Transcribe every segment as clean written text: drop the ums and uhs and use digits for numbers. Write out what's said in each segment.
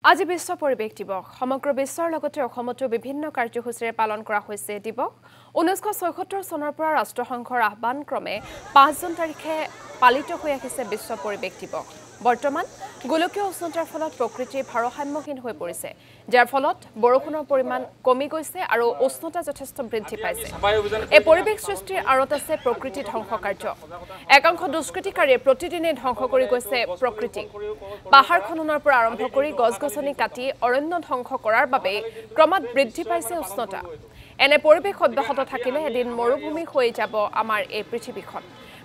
আজি বিশ্ব পৰিৱেশ দিৱস সমগ্ৰ বিশ্বৰ লগতে অসমতো বিভিন্ন কাৰ্যসূচীৰে পালন কৰা হৈছে দিৱস 1976 চনৰ পৰা ৰাষ্ট্ৰসংঘৰ আহ্বান ক্ৰমে 5 জুন তাৰিখে পালিত হৈ আহিছে বিশ্ব পৰিৱেশ দিৱস বৰ্তমান গোলকীয় উষ্ণতাৰ ফলত প্ৰকৃতিৰ ভাৰসাম্যহীন হৈ পৰিছে যাৰ ফলত বৰষুণৰ পৰিমাণ কমি গৈছে আৰু উষ্ণতা যথেষ্ট বৃদ্ধি পাইছে এই পৰিৱেশ সৃষ্টিৰ আঁৰত আছে প্ৰকৃতি ধ্বংস কাৰ্য একাংশ দুষ্কৃতিকাৰীয়ে প্ৰতিদিনে ধ্বংস কৰি গৈছে প্ৰকৃতি পাহাৰ খননৰ পৰা আৰম্ভ কৰি গছ-গছনি কাটি অৰণ্য ধ্বংস কৰাৰ বাবে ক্ৰমাৎ বৃদ্ধি পাইছে উষ্ণতা এনে পৰিৱেশ অব্যাহত থাকিলে এদিন মৰুভূমি হৈ যাব আমাৰ এই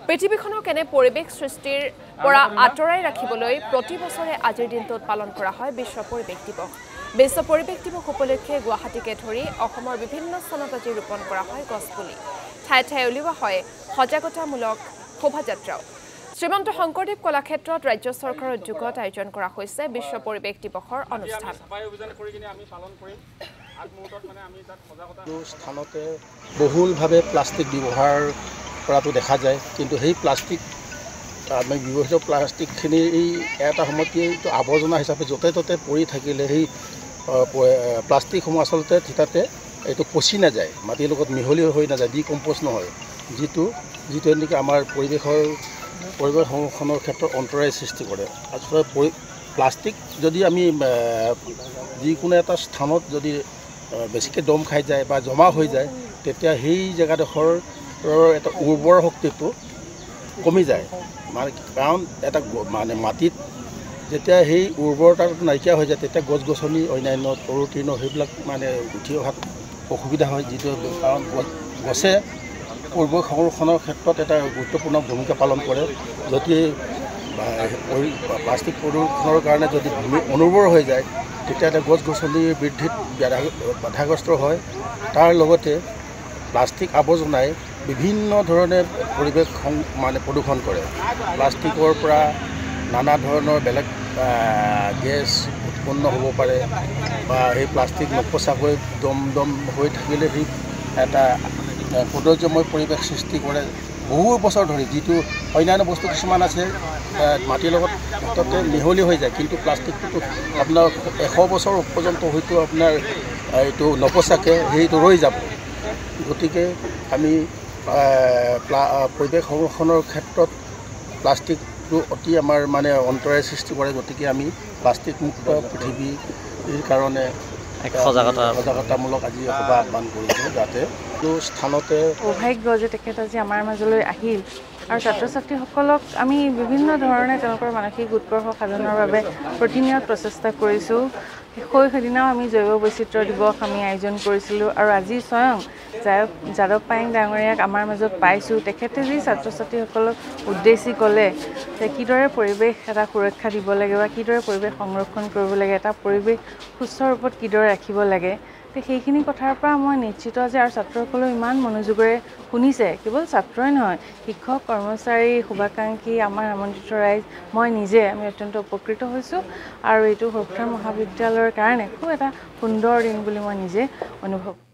পৃথিৱীখনক এনে পৰিৱেশ সৃষ্টিৰ পৰা আঁতৰাই ৰাখিবলৈ প্ৰতি বছৰে আজিৰ দিনটোত পালন কৰা হয় বিশ্ব পৰিৱেশ দিৱস বিশ্ব পৰিৱেশ দিৱস উপলক্ষে গুৱাহাটীকে ধৰি অসমৰ বিভিন্ন স্থানত আজি ৰোপণ কৰা হয় গছপুলি ঠায়ে ঠায়ে উলিওৱা হয় সজাগতামূলক শোভাযাত্ৰাও শ্ৰীমন্ত শংকৰদেৱ কলাক্ষেত্ৰত ৰাজ্য চৰকাৰৰ উদ্যোগত আয়োজন কৰা হৈছে বিশ্ব পৰিৱেশ দিৱসৰ অনুষ্ঠান স্থানতে বহুলভাৱে প্লাষ্টিক ব্যৱহাৰ কৰাটো দেখা যায় কিন্তু সেই প্লাষ্টিক আমি ব্যৱহৃত প্লাষ্টিকখিনি এই এটা সময়তে আৱৰ্জনা হিচাপে য'তে ত'তে পৰি থাকিলে সেই প্লাষ্টিকসমূহ আচলতে থিতাতে এইটো পচি নাযায় মাটিৰ লগত মিহলি হৈ নাযায় ডিকম্প'জ নহয় যিটো নেকি আমাৰ পৰিৱেশ সংৰক্ষণৰ ক্ষেত্ৰত অন্তৰায় সৃষ্টি কৰে আচলতে প্লাষ্টিক যদি আমি যিকোনো এটা স্থানত যদি বেছিকৈ দম খাই যায় বা জমা হৈ যায় তেতিয়া সেই জেগাডোখৰৰ এটা উৰ্বৰ শক্তিটো কমি যায় মানে কাৰণ এটা মানে মাটিত যেতিয়া সেই উৰ্বৰতাটো নাইকিয়া হৈ যায় তেতিয়া গছ-গছনি অন্যান্য তৰু-তৃণ সেইবিলাক মানে উঠি অহাত অসুবিধা হয় যিটো কাৰণ গছে পৰিৱেশ সংৰক্ষণৰ ক্ষেত্ৰত এটা গুৰুত্বপূৰ্ণ ভূমিকা পালন কৰে যদি প্লাষ্টিক প্ৰদূষণৰ কাৰণে যদি ভূমি অনুৰ্বৰ হৈ যায় তেতিয়া এটা গছ-গছনিৰ বৃদ্ধিত বাধাগ্ৰস্ত হয় তাৰ লগতে প্লাষ্টিক আৱৰ্জনাই বিভিন্ন ধৰণে পৰিৱেশ মানে প্ৰদূষণ কৰে প্লাষ্টিকৰ পৰা নানা ধৰণৰ বেলেগ গেছ উৎপন্ন হ'ব পাৰে বা সেই প্লাষ্টিক নপচাকৈ দম হৈ থাকিলে সেই এটা সৌন্দৰ্যময় পৰিৱেশ সৃষ্টি কৰে বহু বছৰ ধৰি যিটো অন্যান্য বস্তু কিছুমান আছে মাটিৰ লগত মুঠতে মিহলি হৈ যায় কিন্তু প্লাষ্টিকটো আপোনাৰ 100 বছৰ পৰ্যন্ত হয়তো আপোনাৰ এইটো নপচাকৈ সেইটো ৰৈ যাব গতিকে আমি পৰিৱেশ সংৰক্ষণৰ ক্ষেত্ৰত প্লাষ্টিকটো অতি আমাৰ মানে অন্তৰায় সৃষ্টি কৰে গতিকে আমি প্লাষ্টিক মুক্ত পৃথিৱীৰ কাৰণে সজাগতামূলক আজি সভা আহ্বান কৰিছোঁ যাতে স্থানতে সৌভাগ্য যে তেখেত আজি আমাৰ মাজলৈ আহিল আৰু ছাত্ৰ ছাত্ৰীসকলক আমি বিভিন্ন ধৰণে তেওঁলোকৰ মানসিক উৎকৰ্ষ সাধনৰ বাবে প্ৰতিনিয়ত প্ৰচেষ্টা কৰিছোঁ সেইদিনাও আমি জৈৱ বৈচিত্ৰ্য দিৱস আমি আয়োজন কৰিছিলোঁ আৰু আজি স্বয়ং যাদৱ পায়েং ডাঙৰীয়াক আমাৰ মাজত পাইছোঁ তেখেতে যি ছাত্ৰ ছাত্ৰীসকলক উদ্দেশ্যি ক'লে যে কিদৰে পৰিৱেশ এটা সুৰক্ষা দিব লাগে বা কিদৰে পৰিৱেশ সংৰক্ষণ কৰিব লাগে এটা পৰিৱেশ সুস্থ ৰূপত কিদৰে ৰাখিব লাগে সেইখিনি কথাৰ পৰা মই নিশ্চিত যে আৰু ছাত্ৰসকলেও ইমান মনোযোগেৰে শুনিছে কেৱল ছাত্ৰই নহয় শিক্ষক কৰ্মচাৰী শুভাকাংক্ষী আমাৰ আমন্ত্ৰিত ৰাইজ মই নিজে আমি অত্যন্ত উপকৃত হৈছোঁ আৰু এইটো সুৰক্ষা মহাবিদ্যালয়ৰ কাৰণে খুব এটা সুন্দৰ দিন বুলি মই নিজে অনুভৱ